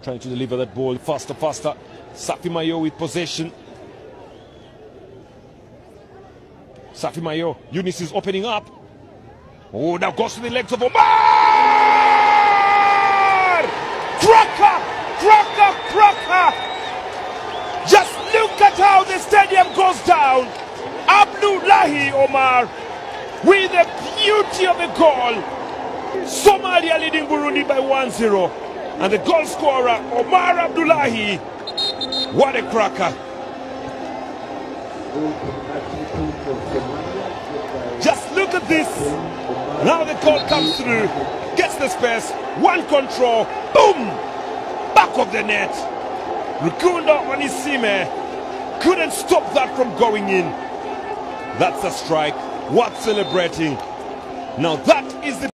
Trying to deliver that ball faster. Safi Mayo with possession. Safi Mayo. Eunice is opening up. Oh, now goes to the legs of Omar! Cracker! Just look at how the stadium goes down. Abdullahi Omar with the beauty of the goal. Somalia leading Burundi by 1-0. And the goal scorer, Omar Abdullahi. What a cracker. Just look at this. Now the goal comes through. Gets the space. One control. Boom! Back of the net. Rukunda Onisime couldn't stop that from going in. That's a strike. What celebrating. Now that is the